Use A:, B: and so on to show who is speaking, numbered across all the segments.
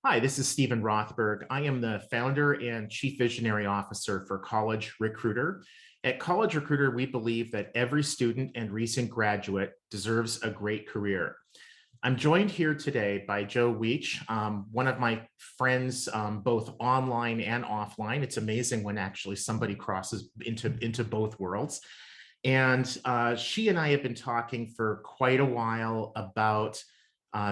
A: Hi, this is Steven Rothberg. I am the founder and chief visionary officer for College Recruiter. At College Recruiter, we believe that every student and recent graduate deserves a great career. I'm joined here today by Jo Weech, one of my friends, both online and offline. It's amazing when actually somebody crosses into both worlds. And she and I have been talking for quite a while about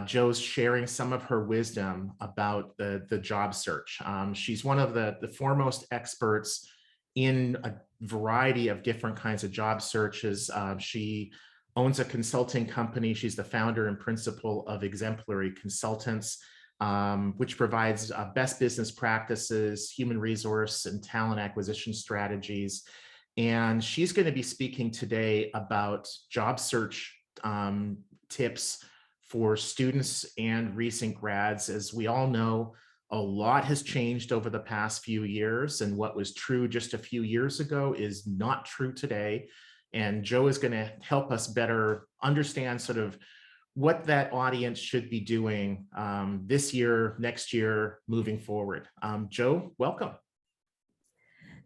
A: Jo's sharing some of her wisdom about the job search. She's one of the foremost experts in a variety of different kinds of job searches. She owns a consulting company. She's the founder and principal of Exemplary Consultants, which provides best business practices, human resource and talent acquisition strategies. And she's going to be speaking today about job search tips for students and recent grads. As we all know, a lot has changed over the past few years, and what was true just a few years ago is not true today. And Jo is going to help us better understand sort of what that audience should be doing this year, next year, moving forward. Jo, welcome.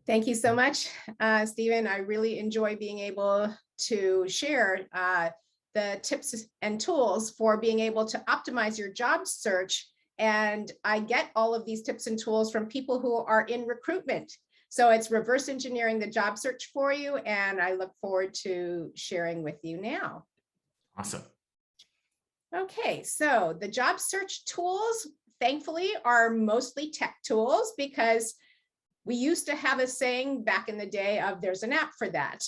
B: Thank you so much, Stephen. I really enjoy being able to share the tips and tools for being able to optimize your job search. And I get all of these tips and tools from people who are in recruitment. So it's reverse engineering the job search for you. And I look forward to sharing with you now.
A: Awesome.
B: Okay, so the job search tools, thankfully, are mostly tech tools because we used to have a saying back in the day of there's an app for that.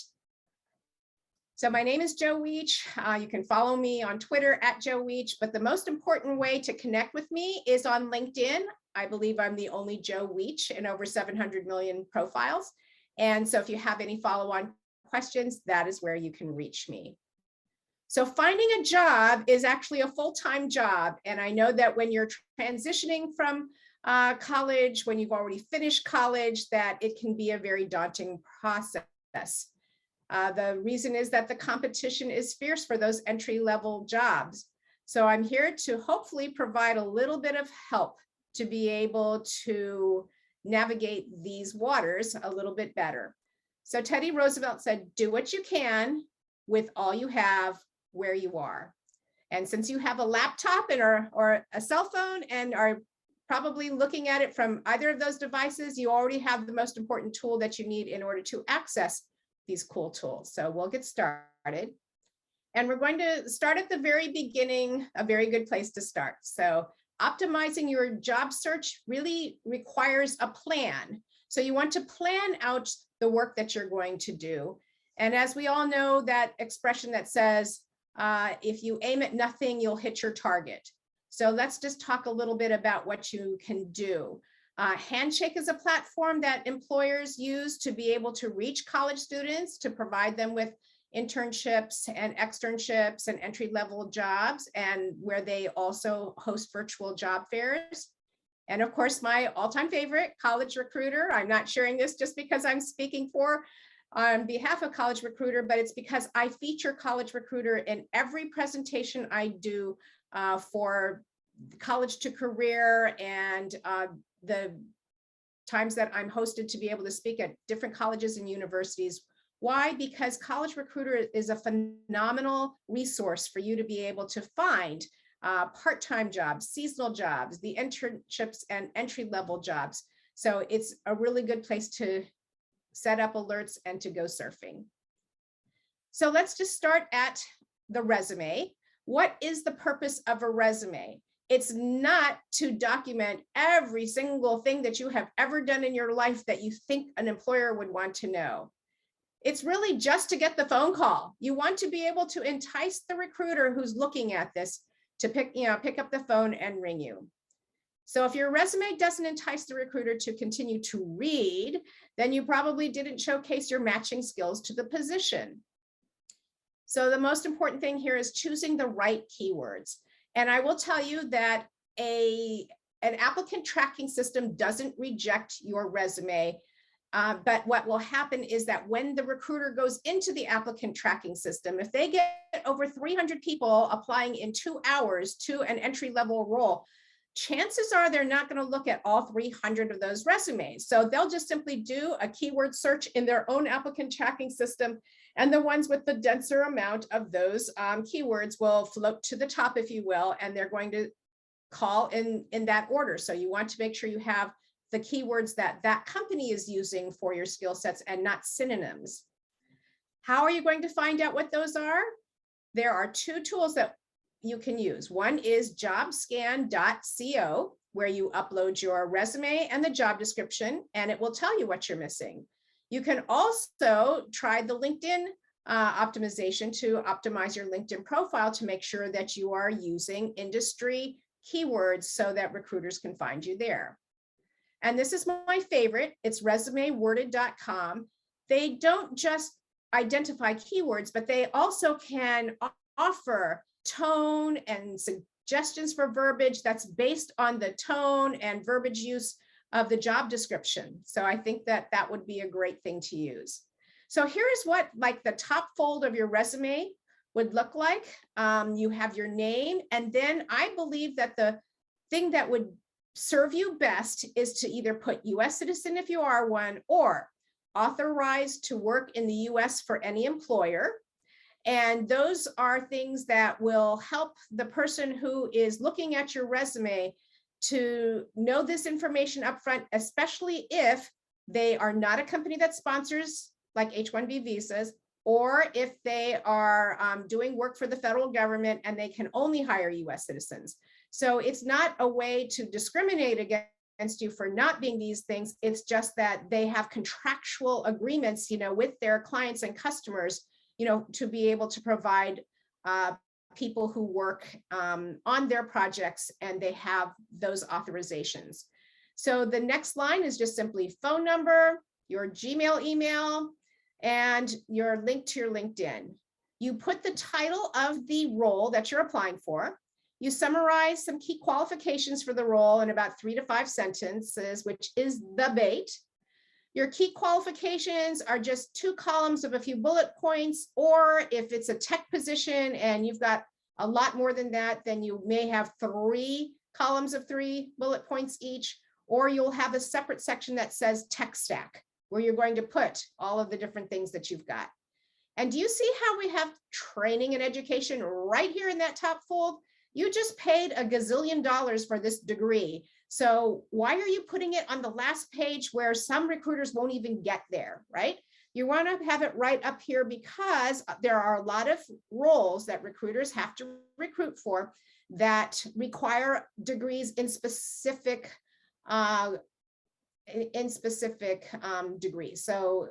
B: So my name is Jo Weech. You can follow me on Twitter at Jo Weech, but the most important way to connect with me is on LinkedIn. I believe I'm the only Jo Weech in over 700 million profiles. And so if you have any follow-on questions, that is where you can reach me. So finding a job is actually a full-time job. And I know that when you're transitioning from college, when you've already finished college, that it can be a very daunting process. The reason is that the competition is fierce for those entry-level jobs. So I'm here to hopefully provide a little bit of help to be able to navigate these waters a little bit better. So Teddy Roosevelt said, do what you can with all you have where you are. And since you have a laptop and or a cell phone and are probably looking at it from either of those devices, you already have the most important tool that you need in order to access these cool tools. So we'll get started. And we're going to start at the very beginning, a very good place to start. So optimizing your job search really requires a plan. So you want to plan out the work that you're going to do. And as we all know, that expression that says, if you aim at nothing, you'll hit your target. So let's just talk a little bit about what you can do. Handshake is a platform that employers use to be able to reach college students, to provide them with internships and externships and entry-level jobs, and where they also host virtual job fairs. And of course, my all-time favorite, College Recruiter. I'm not sharing this just because I'm speaking on behalf of College Recruiter, but it's because I feature College Recruiter in every presentation I do for college to career and the times that I'm hosted to be able to speak at different colleges and universities. Why? Because College Recruiter is a phenomenal resource for you to be able to find part-time jobs, seasonal jobs, the internships and entry-level jobs. So it's a really good place to set up alerts and to go surfing. So let's just start at the resume. What is the purpose of a resume? It's not to document every single thing that you have ever done in your life that you think an employer would want to know. It's really just to get the phone call. You want to be able to entice the recruiter who's looking at this to pick up the phone and ring you. So if your resume doesn't entice the recruiter to continue to read, then you probably didn't showcase your matching skills to the position. So the most important thing here is choosing the right keywords. And I will tell you that an applicant tracking system doesn't reject your resume. But what will happen is that when the recruiter goes into the applicant tracking system, if they get over 300 people applying in 2 hours to an entry-level role, chances are they're not going to look at all 300 of those resumes. So they'll just simply do a keyword search in their own applicant tracking system. And the ones with the denser amount of those keywords will float to the top, if you will, and they're going to call in that order. So you want to make sure you have the keywords that that company is using for your skill sets and not synonyms. How are you going to find out what those are? There are two tools that you can use. One is jobscan.co, where you upload your resume and the job description, and it will tell you what you're missing. You can also try the LinkedIn optimization to optimize your LinkedIn profile to make sure that you are using industry keywords so that recruiters can find you there. And this is my favorite. It's resumeworded.com. They don't just identify keywords, but they also can offer tone and suggestions for verbiage that's based on the tone and verbiage use of the job description. So I think that that would be a great thing to use. So here's what like the top fold of your resume would look like. You have your name, and then I believe that the thing that would serve you best is to either put US citizen if you are one, or authorized to work in the US for any employer. And those are things that will help the person who is looking at your resume to know this information up front, especially if they are not a company that sponsors like H-1B visas, or if they are doing work for the federal government and they can only hire US citizens. So it's not a way to discriminate against you for not being these things. It's just that they have contractual agreements, with their clients and customers, to be able to provide people who work on their projects, and they have those authorizations. So the next line is just simply phone number, your Gmail email, and your link to your LinkedIn. You put the title of the role that you're applying for. You summarize some key qualifications for the role in about 3 to 5 sentences, which is the bait. Your key qualifications are just 2 columns of a few bullet points, or if it's a tech position and you've got a lot more than that, then you may have 3 columns of 3 bullet points each, or you'll have a separate section that says tech stack, where you're going to put all of the different things that you've got. And do you see how we have training and education right here in that top fold? You just paid a gazillion dollars for this degree. So why are you putting it on the last page where some recruiters won't even get there, right? You want to have it right up here because there are a lot of roles that recruiters have to recruit for that require degrees in specific degrees. So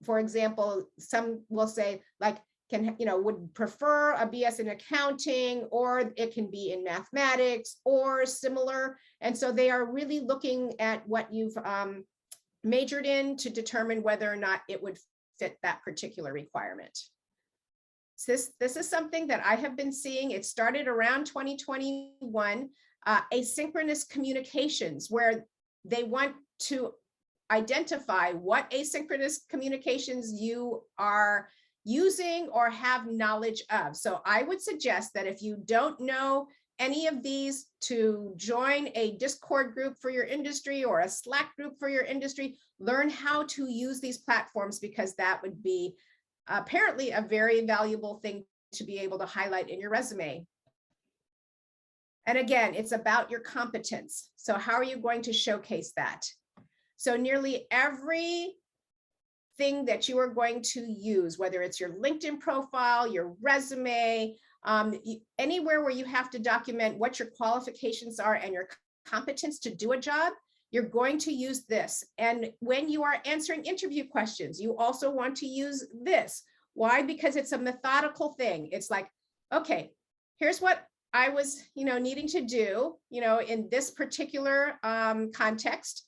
B: for example, some will say like, would prefer a BS in accounting, or it can be in mathematics or similar. And so they are really looking at what you've majored in to determine whether or not it would fit that particular requirement. So this is something that I have been seeing. It started around 2021, asynchronous communications, where they want to identify what asynchronous communications you are using or have knowledge of. So I would suggest that if you don't know any of these, to join a Discord group for your industry or a Slack group for your industry. Learn how to use these platforms, because that would be apparently a very valuable thing to be able to highlight in your resume. And again, it's about your competence. So how are you going to showcase that? So nearly every thing that you are going to use, whether it's your LinkedIn profile, your resume, anywhere where you have to document what your qualifications are and your competence to do a job, you're going to use this. And when you are answering interview questions, you also want to use this. Why? Because it's a methodical thing. It's like, okay, here's what I was, needing to do, in this particular context.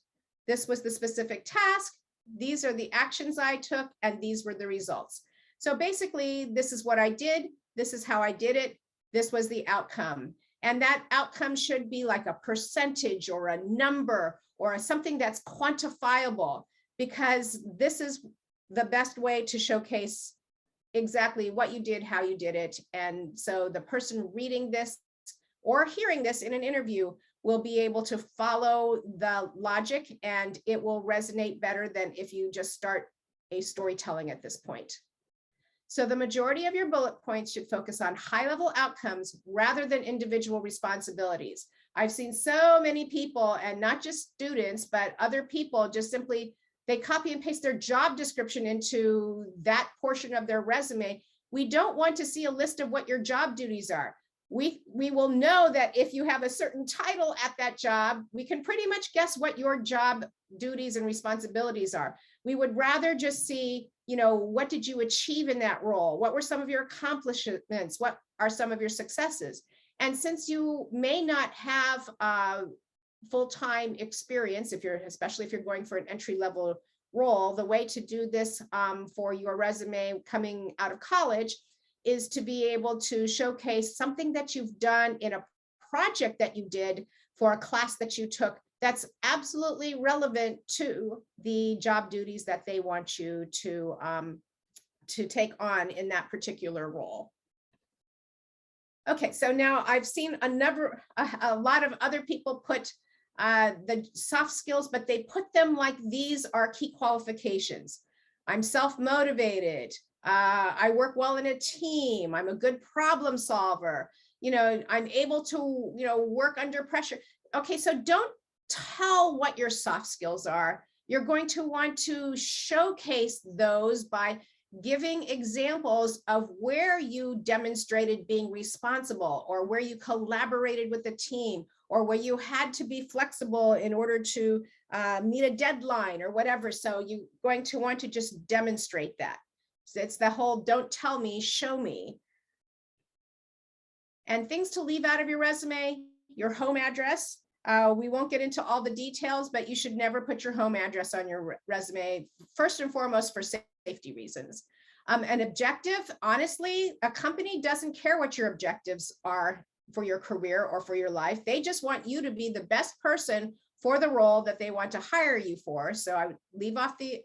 B: This was the specific task. These are the actions I took, and these were the results. So basically, this is what I did. This is how I did it. This was the outcome. And that outcome should be like a percentage or a number or something that's quantifiable, because this is the best way to showcase exactly what you did, how you did it. And so the person reading this or hearing this in an interview will be able to follow the logic, and it will resonate better than if you just start a storytelling at this point. So the majority of your bullet points should focus on high-level outcomes rather than individual responsibilities. I've seen so many people, and not just students, but other people, just simply, they copy and paste their job description into that portion of their resume. We don't want to see a list of what your job duties are. We will know that if you have a certain title at that job, we can pretty much guess what your job duties and responsibilities are. We would rather just see, what did you achieve in that role? What were some of your accomplishments? What are some of your successes? And since you may not have full-time experience, especially if you're going for an entry-level role, the way to do this for your resume coming out of college is to be able to showcase something that you've done in a project that you did for a class that you took that's absolutely relevant to the job duties that they want you to take on in that particular role. Okay, so now I've seen a lot of other people put the soft skills, but they put them like these are key qualifications. I'm self-motivated. I work well in a team. I'm a good problem solver. I'm able to, work under pressure. Okay, so don't tell what your soft skills are. You're going to want to showcase those by giving examples of where you demonstrated being responsible, or where you collaborated with the team, or where you had to be flexible in order to meet a deadline or whatever. So you're going to want to just demonstrate that. So it's the whole don't tell me, show me. And things to leave out of your resume, your home address. We won't get into all the details, but you should never put your home address on your resume, first and foremost for safety reasons. An objective, honestly, a company doesn't care what your objectives are for your career or for your life. They just want you to be the best person for the role that they want to hire you for. So I would leave off the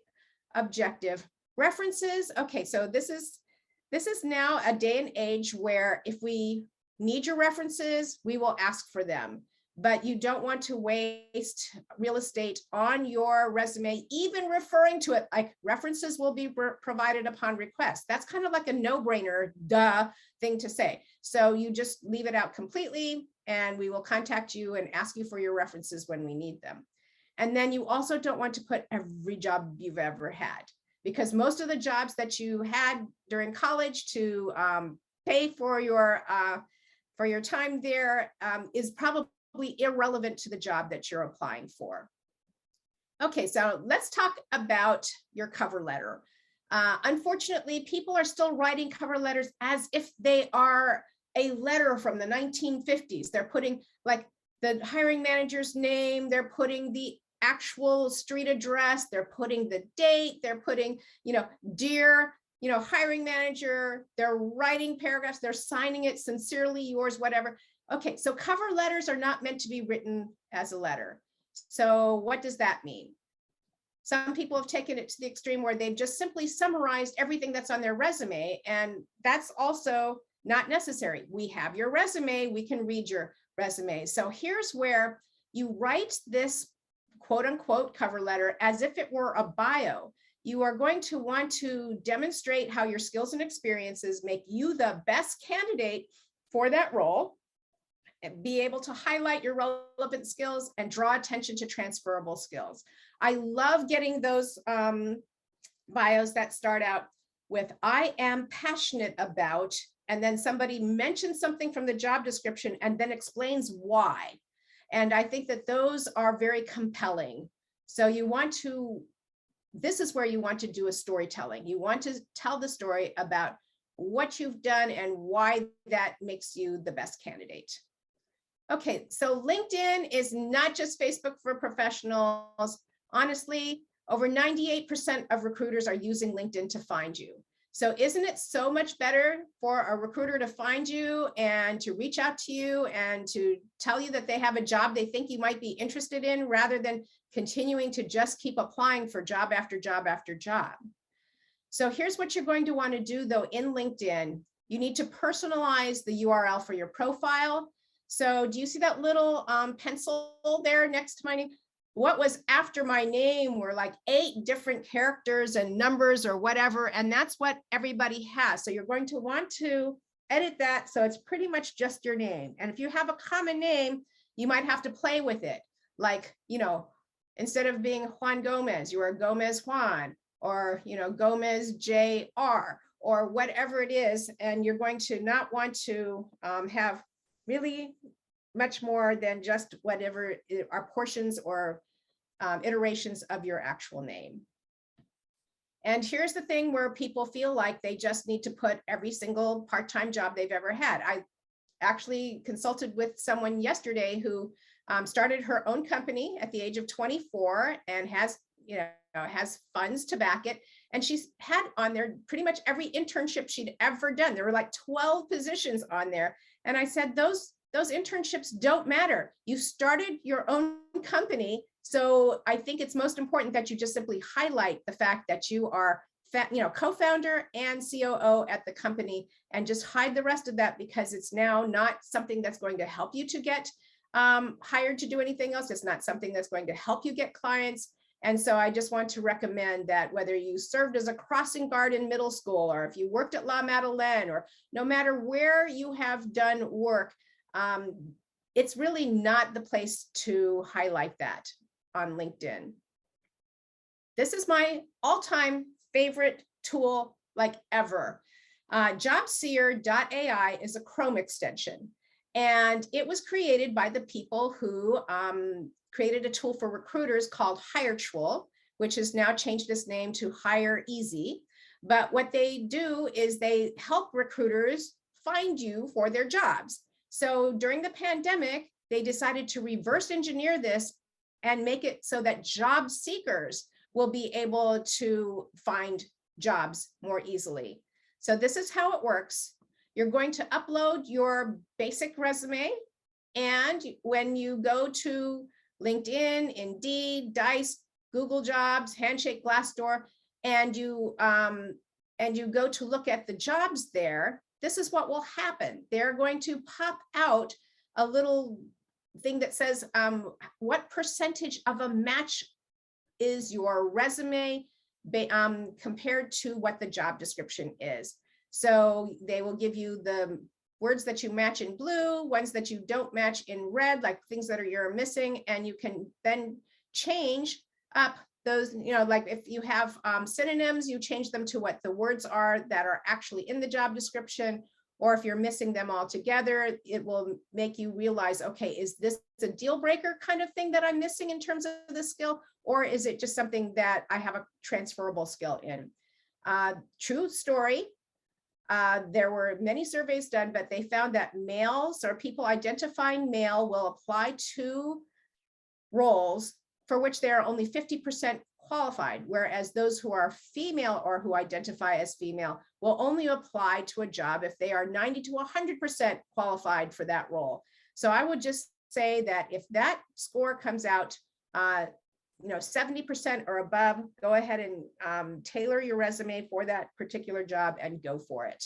B: objective. References. Okay, so this is now a day and age where if we need your references, we will ask for them. But you don't want to waste real estate on your resume, even referring to it like references will be provided upon request. That's kind of like a no-brainer, duh thing to say. So you just leave it out completely, and we will contact you and ask you for your references when we need them. And then you also don't want to put every job you've ever had, because most of the jobs that you had during college to pay for your time there is probably irrelevant to the job that you're applying for. Okay, so let's talk about your cover letter. Unfortunately, people are still writing cover letters as if they are a letter from the 1950s. They're putting like the hiring manager's name, they're putting the actual street address, they're putting the date, they're putting, dear, hiring manager, they're writing paragraphs, they're signing it, sincerely yours, whatever. Okay, so cover letters are not meant to be written as a letter. So what does that mean? Some people have taken it to the extreme where they've just simply summarized everything that's on their resume, and that's also not necessary. We have your resume, we can read your resume. So here's where you write this quote unquote cover letter as if it were a bio. You are going to want to demonstrate how your skills and experiences make you the best candidate for that role, and be able to highlight your relevant skills and draw attention to transferable skills. I love getting those bios that start out with, I am passionate about, and then somebody mentions something from the job description and then explains why. And I think that those are very compelling. So this is where you want to do a storytelling. You want to tell the story about what you've done and why that makes you the best candidate. Okay, so LinkedIn is not just Facebook for professionals. Honestly, over 98% of recruiters are using LinkedIn to find you. So isn't it so much better for a recruiter to find you and to reach out to you and to tell you that they have a job they think you might be interested in, rather than continuing to just keep applying for job after job after job? So here's what you're going to want to do though in LinkedIn. You need to personalize the URL for your profile. So do you see that little pencil there next to my name? What was after my name were like 8 different characters and numbers or whatever, and that's what everybody has. So you're going to want to edit that so it's pretty much just your name. And if you have a common name, you might have to play with it. Like, instead of being Juan Gomez, you are Gomez Juan, or, Gomez JR, or whatever it is. And you're going to not want to have really much more than just whatever are portions or iterations of your actual name. And here's the thing where people feel like they just need to put every single part-time job they've ever had. I actually consulted with someone yesterday who started her own company at the age of 24 and has funds to back it. And she's had on there pretty much every internship she'd ever done. There were like 12 positions on there. And I said, those internships don't matter. You started your own company. So I think it's most important that you just simply highlight the fact that you are co-founder and COO at the company, and just hide the rest of that, because it's now not something that's going to help you to get hired to do anything else. It's not something that's going to help you get clients. And so I just want to recommend that whether you served as a crossing guard in middle school, or if you worked at La Madeleine, or no matter where you have done work, it's really not the place to highlight that on LinkedIn. This is my all-time favorite tool, like ever. Jobseer.ai is a Chrome extension, and it was created by the people who created a tool for recruiters called HireTool, which has now changed its name to Hire Easy. But what they do is they help recruiters find you for their jobs. So during the pandemic, they decided to reverse engineer this and make it so that job seekers will be able to find jobs more easily. So this is how it works. You're going to upload your basic resume, and when you go to LinkedIn, Indeed, Dice, Google Jobs, Handshake, Glassdoor, and you go to look at the jobs there, this is what will happen. They're going to pop out a little thing that says what percentage of a match is your resume compared to what the job description is. So they will give you the words that you match in blue, ones that you don't match in red, like things that you're missing, and you can then change up those, like if you have synonyms, you change them to what the words are that are actually in the job description. Or if you're missing them all together, it will make you realize, okay, is this a deal breaker kind of thing that I'm missing in terms of the skill? Or is it just something that I have a transferable skill in? True story. There were many surveys done, but they found that males, or people identifying male, will apply to roles for which they are only 50% qualified, whereas those who are female or who identify as female will only apply to a job if they are 90 to 100% qualified for that role. So I would just say that if that score comes out 70% or above, go ahead and tailor your resume for that particular job and go for it.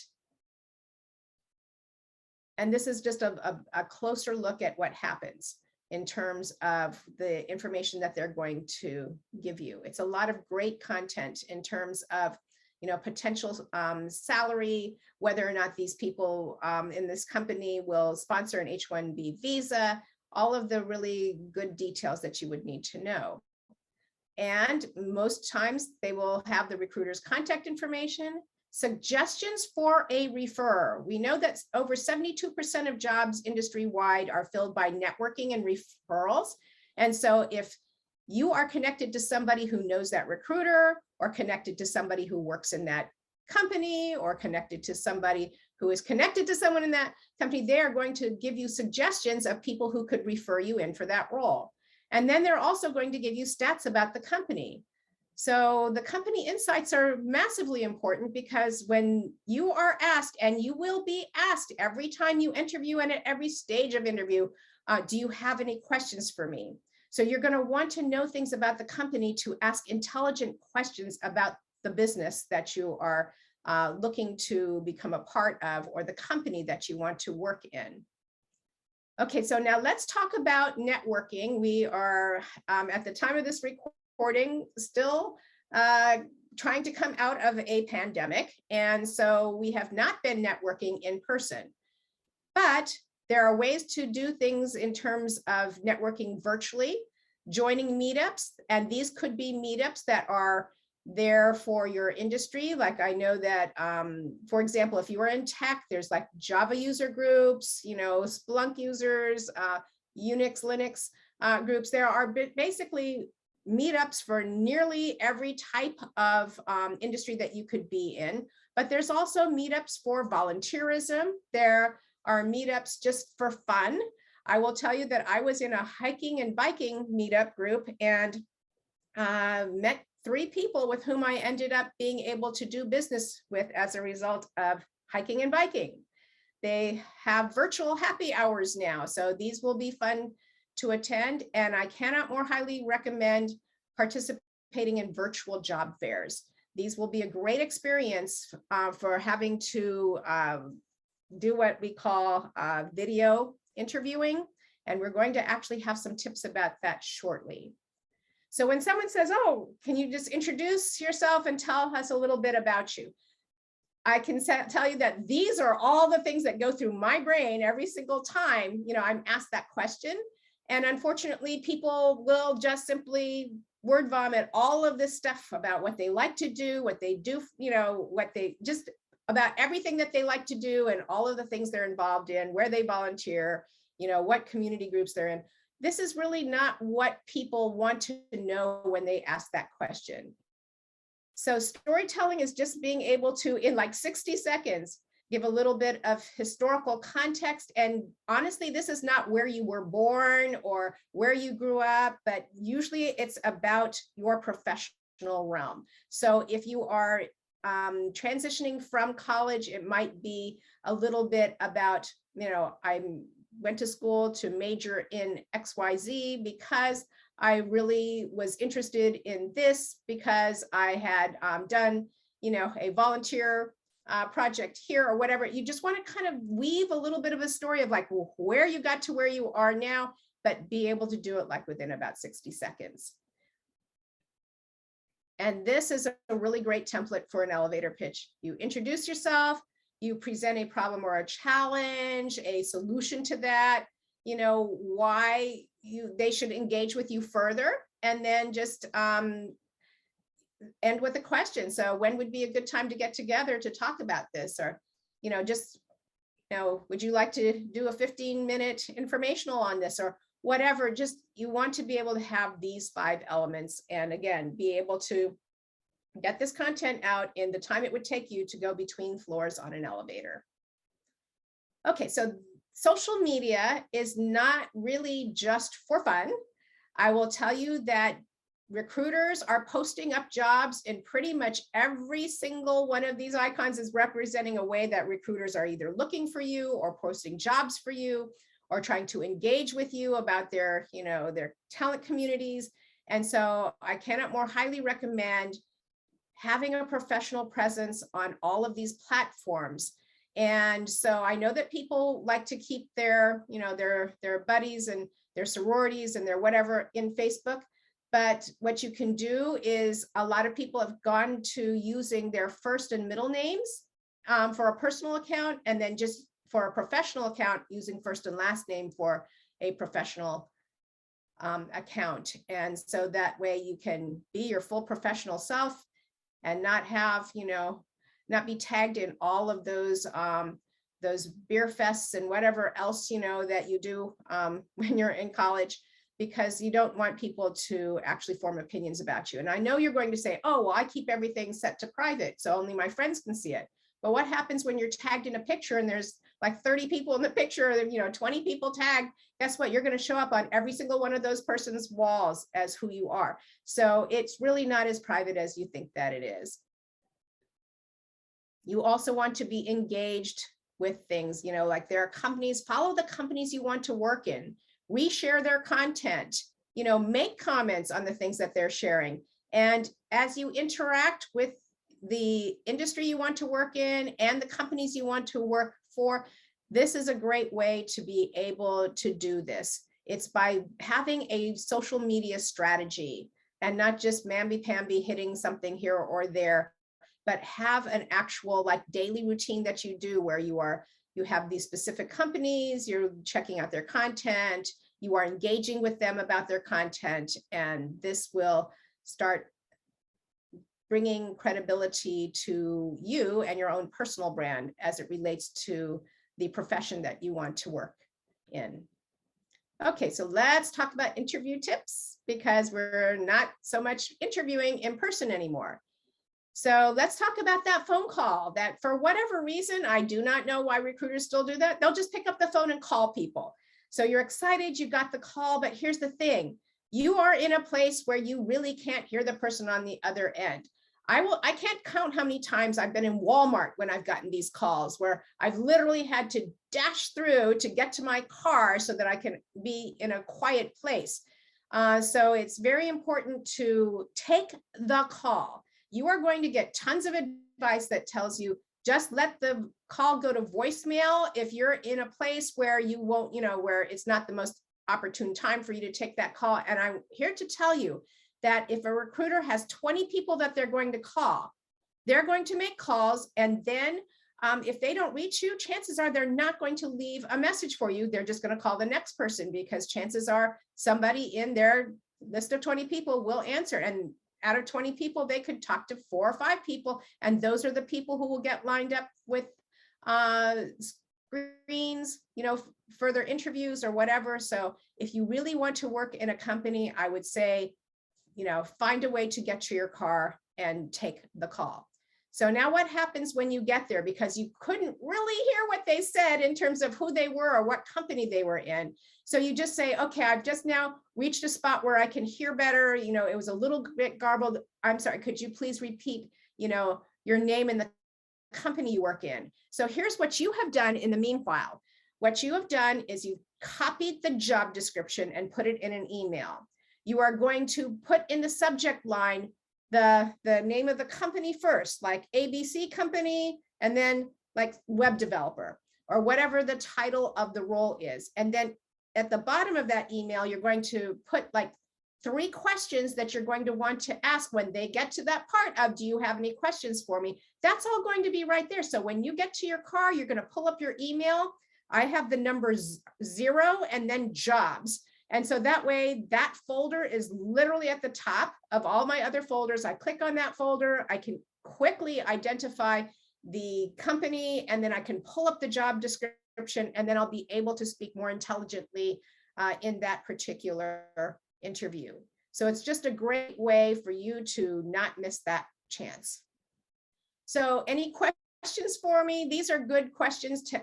B: And this is just a closer look at what happens in terms of the information that they're going to give you. It's a lot of great content in terms of potential salary, whether or not these people in this company will sponsor an H-1B visa, all of the really good details that you would need to know. And most times they will have the recruiter's contact information, suggestions for a referrer. We know that over 72% of jobs industry-wide are filled by networking and referrals. And so if you are connected to somebody who knows that recruiter, or connected to somebody who works in that company, or connected to somebody who is connected to someone in that company, they are going to give you suggestions of people who could refer you in for that role. And then they're also going to give you stats about the company. So the company insights are massively important, because when you are asked, and you will be asked every time you interview and at every stage of interview, do you have any questions for me? So you're going to want to know things about the company to ask intelligent questions about the business that you are looking to become a part of, or the company that you want to work in. Okay, so now let's talk about networking. We are at the time of this recording still trying to come out of a pandemic. And so we have not been networking in person, but there are ways to do things in terms of networking virtually, joining meetups, and these could be meetups that are there for your industry. Like I know that, for example, if you are in tech, there's like Java user groups, Splunk users, Unix, Linux groups. There are basically meetups for nearly every type of industry that you could be in, but there's also meetups for volunteerism. There are meetups just for fun. I will tell you that I was in a hiking and biking meetup group and met 3 people with whom I ended up being able to do business with as a result of hiking and biking. They have virtual happy hours now, so these will be fun to attend, and I cannot more highly recommend participating in virtual job fairs. These will be a great experience for having to do what we call video interviewing, and we're going to actually have some tips about that shortly. So when someone says, oh, can you just introduce yourself and tell us a little bit about you? I can tell you that these are all the things that go through my brain every single time, I'm asked that question. And unfortunately, people will just simply word vomit all of this stuff about what they like to do, what they do, about everything that they like to do and all of the things they're involved in, where they volunteer, what community groups they're in. This is really not what people want to know when they ask that question. So storytelling is just being able to, in like 60 seconds, give a little bit of historical context. And honestly, this is not where you were born or where you grew up, but usually it's about your professional realm. So if you are transitioning from college, it might be a little bit about, I went to school to major in XYZ because I really was interested in this because I had done, a volunteer project here or whatever. You just want to kind of weave a little bit of a story of like where you got to where you are now, but be able to do it like within about 60 seconds. And this is a really great template for an elevator pitch. You introduce yourself, you present a problem or a challenge, a solution to that, why they should engage with you further, and then just end with a question. So when would be a good time to get together to talk about this? Or, would you like to do a 15-minute informational on this or whatever? Just, you want to be able to have these 5 elements. And again, be able to get this content out in the time it would take you to go between floors on an elevator. Okay, so social media is not really just for fun. I will tell you that recruiters are posting up jobs in pretty much every single one of these icons is representing a way that recruiters are either looking for you or posting jobs for you or trying to engage with you about their, their talent communities. And so I cannot more highly recommend having a professional presence on all of these platforms. And so I know that people like to keep their, their buddies and their sororities and their whatever in Facebook. But what you can do is a lot of people have gone to using their first and middle names for a personal account, and then just for a professional account using first and last name for a professional account. And so that way you can be your full professional self and not have, not be tagged in all of those beer fests and whatever else, that you do when you're in college, because you don't want people to actually form opinions about you. And I know you're going to say, oh, well, I keep everything set to private, so only my friends can see it. But what happens when you're tagged in a picture and there's like 30 people in the picture, 20 people tagged? Guess what? You're going to show up on every single one of those person's walls as who you are. So it's really not as private as you think that it is. You also want to be engaged with things, like there are companies, follow the companies you want to work in, reshare their content, make comments on the things that they're sharing. And as you interact with the industry you want to work in and the companies you want to work for, This is a great way to be able to do this. It's by having a social media strategy and not just mamby-pamby hitting something here or there, but have an actual like daily routine that you do where you have these specific companies, you're checking out their content, you are engaging with them about their content, and this will start bringing credibility to you and your own personal brand as it relates to the profession that you want to work in. Okay, so let's talk about interview tips because we're not so much interviewing in person anymore. So let's talk about that phone call that for whatever reason, I do not know why recruiters still do that. They'll just pick up the phone and call people. So you're excited, you got the call, but here's the thing. You are in a place where you really can't hear the person on the other end. I can't count how many times I've been in Walmart when I've gotten these calls where I've literally had to dash through to get to my car so that I can be in a quiet place. So it's very important to take the call. You are going to get tons of advice that tells you just let the call go to voicemail if you're in a place where you won't, where it's not the most opportune time for you to take that call. And I'm here to tell you that if a recruiter has 20 people that they're going to call, they're going to make calls. And then if they don't reach you, chances are they're not going to leave a message for you. They're just going to call the next person because chances are somebody in their list of 20 people will answer. And out of 20 people, they could talk to 4 or 5 people. And those are the people who will get lined up with screens, further interviews or whatever. So if you really want to work in a company, I would say, find a way to get to your car and take the call. So now what happens when you get there? Because you couldn't really hear what they said in terms of who they were or what company they were in. So you just say, okay, I've just now reached a spot where I can hear better. It was a little bit garbled. I'm sorry, could you please repeat, your name and the company you work in? So here's what you have done in the meanwhile. What you have done is you've copied the job description and put it in an email. You are going to put in the subject line the name of the company first, like ABC company, and then like web developer or whatever the title of the role is. And then at the bottom of that email, you're going to put like 3 questions that you're going to want to ask when they get to that part of, do you have any questions for me? That's all going to be right there. So when you get to your car, you're going to pull up your email. I have the number 0 and then jobs. And so that way, that folder is literally at the top of all my other folders. I click on that folder, I can quickly identify the company, and then I can pull up the job description, and then I'll be able to speak more intelligently in that particular interview. So it's just a great way for you to not miss that chance. So any questions for me? These are good questions to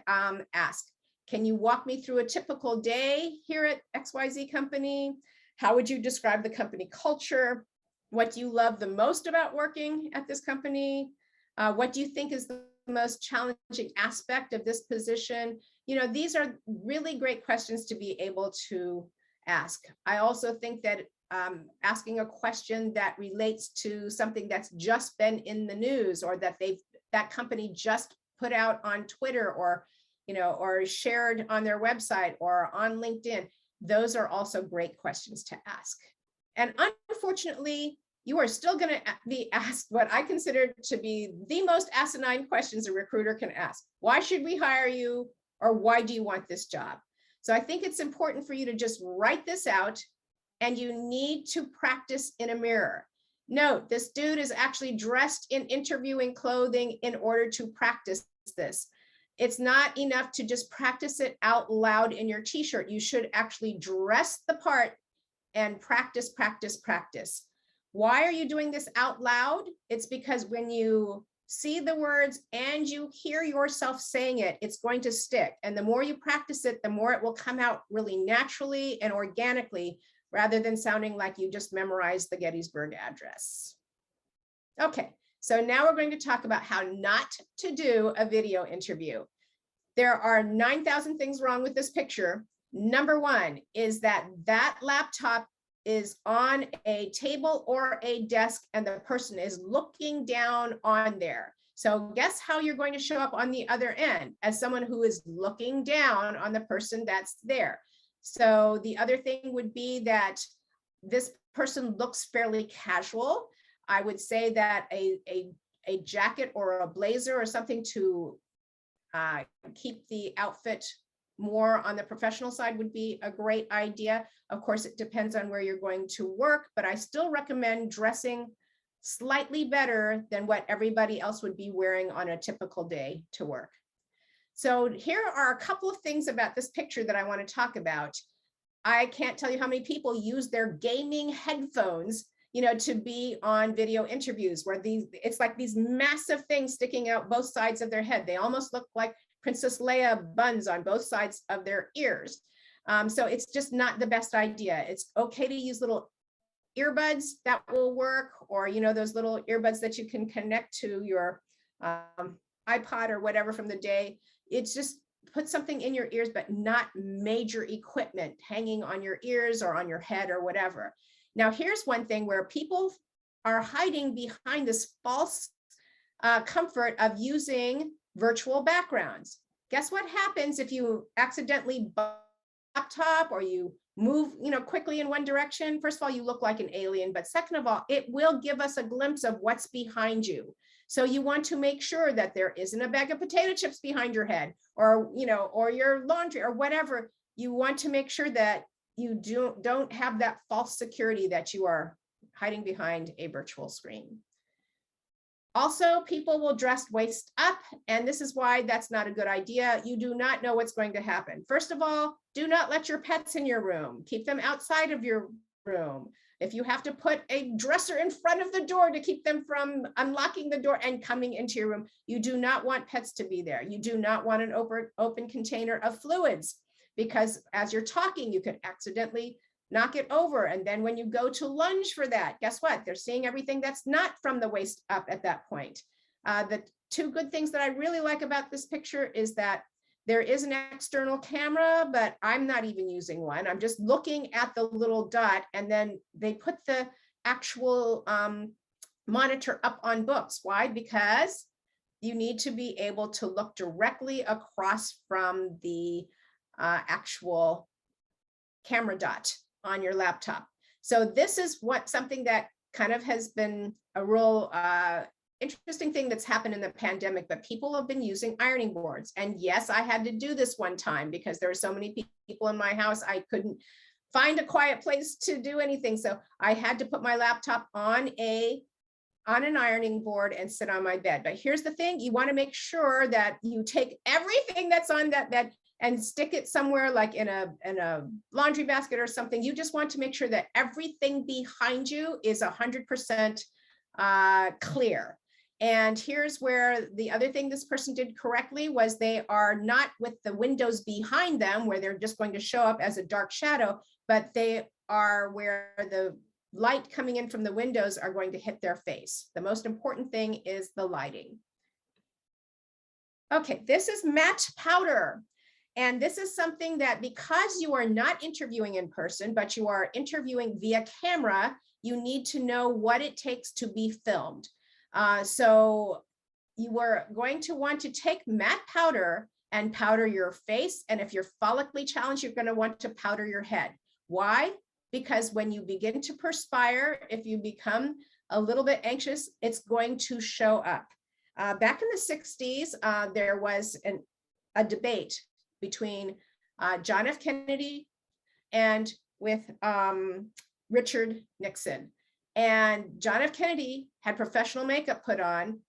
B: ask. Can you walk me through a typical day here at XYZ company? How would you describe the company culture? What do you love the most about working at this company? What do you think is the most challenging aspect of this position? These are really great questions to be able to ask. I also think that asking a question that relates to something that's just been in the news or that company just put out on Twitter or shared on their website or on LinkedIn, those are also great questions to ask. And unfortunately, you are still going to be asked what I consider to be the most asinine questions a recruiter can ask. Why should we hire you? Or why do you want this job? So I think it's important for you to just write this out, and you need to practice in a mirror. Note, this dude is actually dressed in interviewing clothing in order to practice this. It's not enough to just practice it out loud in your t-shirt. You should actually dress the part and practice, practice, practice. Why are you doing this out loud? It's because when you see the words and you hear yourself saying it, it's going to stick. And the more you practice it, the more it will come out really naturally and organically, rather than sounding like you just memorized the Gettysburg Address. Okay. So now we're going to talk about how not to do a video interview. There are 9,000 things wrong with this picture. Number 1 is that laptop is on a table or a desk and the person is looking down on there. So guess how you're going to show up on the other end, as someone who is looking down on the person that's there. So the other thing would be that this person looks fairly casual. I would say that a jacket or a blazer or something to keep the outfit more on the professional side would be a great idea. Of course, it depends on where you're going to work, but I still recommend dressing slightly better than what everybody else would be wearing on a typical day to work. So here are a couple of things about this picture that I want to talk about. I can't tell you how many people use their gaming headphones, to be on video interviews where it's like these massive things sticking out both sides of their head. They almost look like Princess Leia buns on both sides of their ears. So it's just not the best idea. It's okay to use little earbuds that will work, or, those little earbuds that you can connect to your iPod or whatever from the day. It's just put something in your ears, but not major equipment hanging on your ears or on your head or whatever. Now, here's one thing where people are hiding behind this false comfort of using virtual backgrounds. Guess what happens if you accidentally laptop or you move, quickly in one direction? First of all, you look like an alien, but second of all, it will give us a glimpse of what's behind you. So you want to make sure that there isn't a bag of potato chips behind your head, or, or your laundry or whatever. You want to make sure that you don't have that false security that you are hiding behind a virtual screen. Also, people will dress waist up, and this is why that's not a good idea. You do not know what's going to happen. First of all, do not let your pets in your room. Keep them outside of your room. If you have to put a dresser in front of the door to keep them from unlocking the door and coming into your room, you do not want pets to be there. You do not want an open container of fluids, because as you're talking, you could accidentally knock it over. And then when you go to lunge for that, guess what? They're seeing everything that's not from the waist up at that point. The two good things that I really like about this picture is that there is an external camera, but I'm not even using one. I'm just looking at the little dot, and then they put the actual monitor up on books. Why? Because you need to be able to look directly across from the actual camera dot on your laptop. So this is something that kind of has been a real interesting thing that's happened in the pandemic, but people have been using ironing boards. And yes, I had to do this one time because there were so many people in my house, I couldn't find a quiet place to do anything. So I had to put my laptop on an ironing board and sit on my bed. But here's the thing, you want to make sure that you take everything that's on that bed and stick it somewhere like in a laundry basket or something. You just want to make sure that everything behind you is 100% clear. And here's where the other thing this person did correctly was they are not with the windows behind them where they're just going to show up as a dark shadow, but they are where the light coming in from the windows are going to hit their face. The most important thing is the lighting. Okay, this is matte powder. And this is something that, because you are not interviewing in person, but you are interviewing via camera, you need to know what it takes to be filmed. So you are going to want to take matte powder and powder your face. And if you're follically challenged, you're going to want to powder your head. Why? Because when you begin to perspire, if you become a little bit anxious, it's going to show up. Back in the 60s, there was a debate between John F. Kennedy and with Richard Nixon. And John F. Kennedy had professional makeup put on.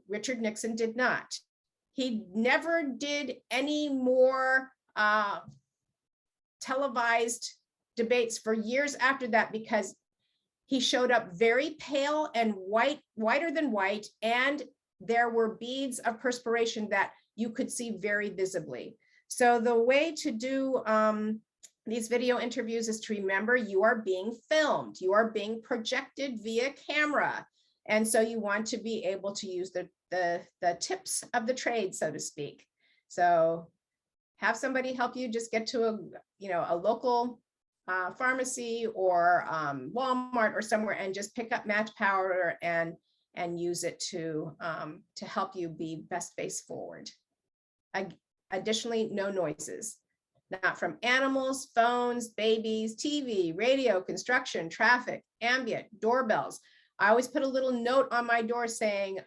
B: Richard Nixon did not. He never did any more televised debates for years after that, because he showed up very pale and whiter than white, and there were beads of perspiration that you could see very visibly. So the way to do these video interviews is to remember you are being filmed, you are being projected via camera. And so you want to be able to use the tips of the trade, so to speak. So have somebody help you just get to a local pharmacy or Walmart or somewhere and just pick up matte powder and and use it to help you be best face forward. Additionally, no noises, not from animals, phones, babies, TV, radio, construction, traffic, ambient, doorbells. I always put a little note on my door saying,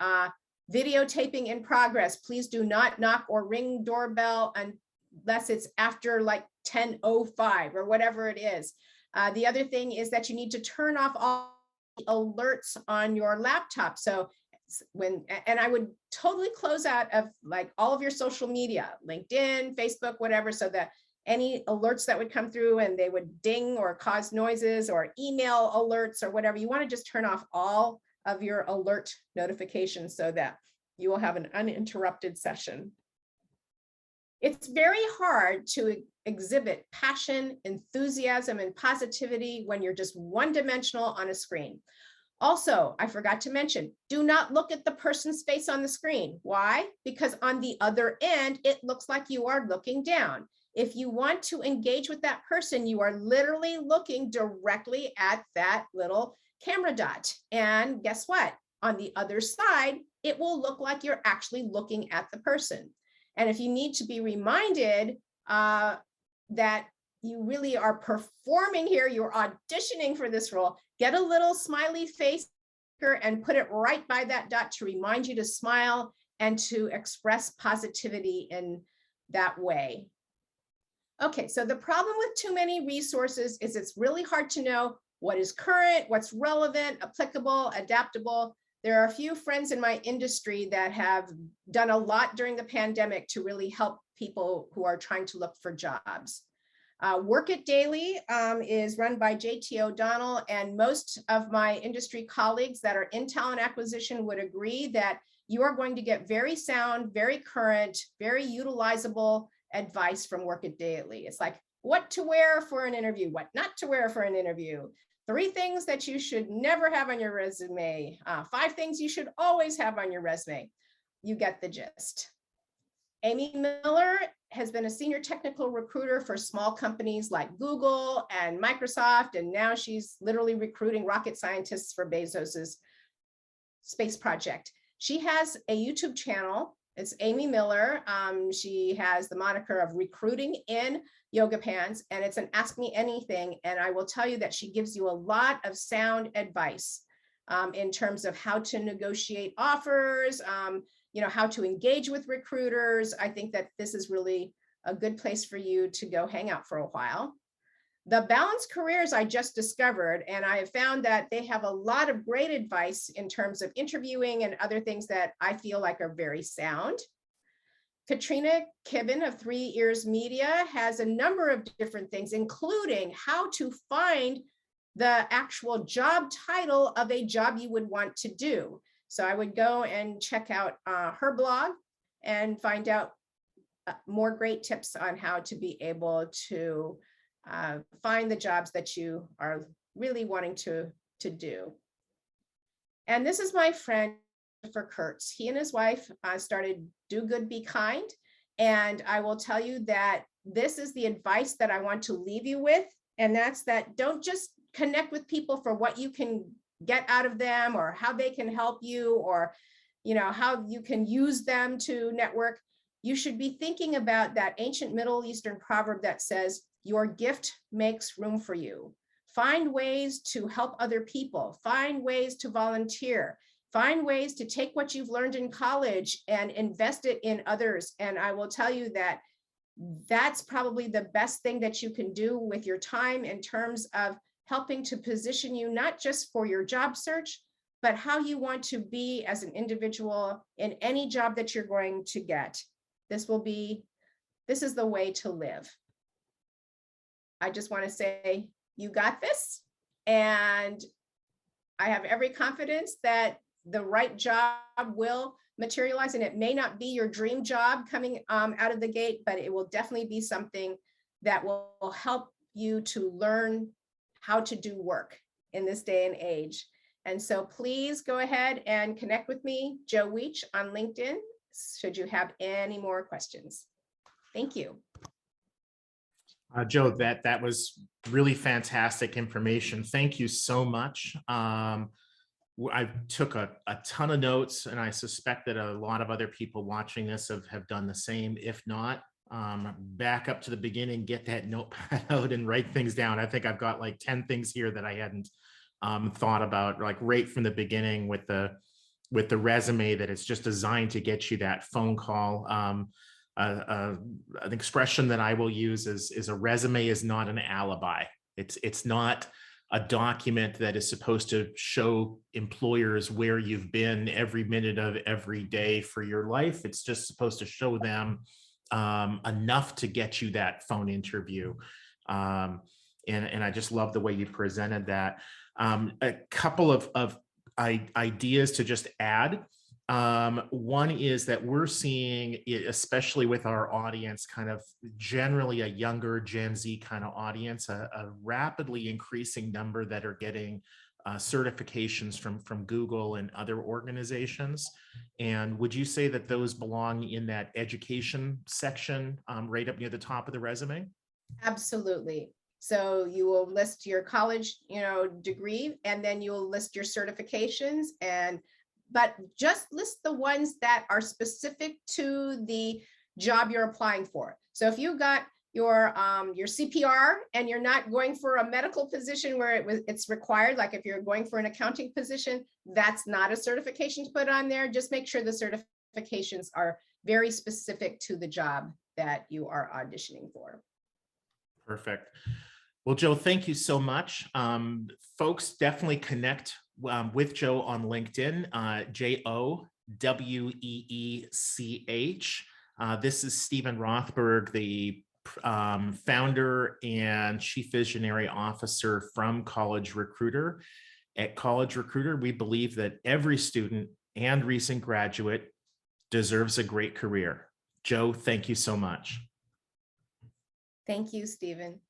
B: videotaping in progress. Please do not knock or ring doorbell unless it's after like 10:05 or whatever it is. The other thing is that you need to turn off all alerts on your laptop. So and I would totally close out of like all of your social media, LinkedIn, Facebook, whatever, so that any alerts that would come through and they would ding or cause noises, or email alerts or whatever, you want to just turn off all of your alert notifications so that you will have an uninterrupted session. It's very hard to exhibit passion, enthusiasm, and positivity when you're just one-dimensional on a screen. Also, I forgot to mention, do not look at the person's face on the screen. Why? Because on the other end, it looks like you are looking down. If you want to engage with that person, you are literally looking directly at that little camera dot. And guess what? On the other side, it will look like you're actually looking at the person. And if you need to be reminded that you really are performing here, you're auditioning for this role, get a little smiley face and put it right by that dot to remind you to smile and to express positivity in that way. Okay, so the problem with too many resources is it's really hard to know what is current, what's relevant, applicable, adaptable. There are a few friends in my industry that have done a lot during the pandemic to really help people who are trying to look for jobs. Work It Daily is run by JT O'Donnell, and most of my industry colleagues that are in talent acquisition would agree that you are going to get very sound, very current, very utilizable advice from Work It Daily. It's like what to wear for an interview, what not to wear for an interview, 3 things that you should never have on your resume, 5 things you should always have on your resume. You get the gist. Amy Miller has been a senior technical recruiter for small companies like Google and Microsoft, and now she's literally recruiting rocket scientists for Bezos's space project. She has a YouTube channel. It's Amy Miller. She has the moniker of Recruiting in Yoga Pants, and it's an Ask Me Anything. And I will tell you that she gives you a lot of sound advice in terms of how to negotiate offers, how to engage with recruiters. I think that this is really a good place for you to go hang out for a while. The Balanced Careers I just discovered, and I have found that they have a lot of great advice in terms of interviewing and other things that I feel like are very sound. Katrina Kibben of 3 Ears Media has a number of different things, including how to find the actual job title of a job you would want to do. So I would go and check out her blog and find out more great tips on how to be able to find the jobs that you are really wanting to do. And this is my friend Christopher Kurtz. He and his wife started Do Good, Be Kind. And I will tell you that this is the advice that I want to leave you with. And that's that don't just connect with people for what you can get out of them or how they can help you or how you can use them to network. You should be thinking about that ancient Middle Eastern proverb that says, your gift makes room for you. Find ways to help other people, find ways to volunteer, find ways to take what you've learned in college and invest it in others. And I will tell you that that's probably the best thing that you can do with your time in terms of helping to position you, not just for your job search, but how you want to be as an individual in any job that you're going to get. This is the way to live. I just want to say, you got this. And I have every confidence that the right job will materialize, and it may not be your dream job coming out of the gate, but it will definitely be something that will help you to learn how to do work in this day and age. And so please go ahead and connect with me, Jo Weech, on LinkedIn, should you have any more questions. Thank you.
A: Jo, that was really fantastic information. Thank you so much. I took a ton of notes, and I suspect that a lot of other people watching this have done the same. If not, back up to the beginning, get that notepad out and write things down. I think I've got like 10 things here that I hadn't thought about, like right from the beginning with the resume, that it's just designed to get you that phone call. An expression that I will use is a resume is not an alibi. It's not a document that is supposed to show employers where you've been every minute of every day for your life. It's just supposed to show them enough to get you that phone interview. And I just love the way you presented that. A couple of ideas to just add. One is that we're seeing, especially with our audience, kind of generally a younger Gen Z kind of audience, a rapidly increasing number that are getting certifications from Google and other organizations. And would you say that those belong in that education section right up near the top of the resume?
B: Absolutely. So you will list your college, degree, and then you'll list your certifications, but just list the ones that are specific to the job you're applying for. So if you got your CPR and you're not going for a medical position where it's required, like if you're going for an accounting position, that's not a certification to put on there. Just make sure the certifications are very specific to the job that you are auditioning for.
A: Perfect. Well, Jo, thank you so much. Folks, definitely connect with Jo on LinkedIn, JoWeech. This is Steven Rothberg, the founder and chief visionary officer from College Recruiter. At College Recruiter, we believe that every student and recent graduate deserves a great career. Jo, thank you so much.
B: Thank you, Steven.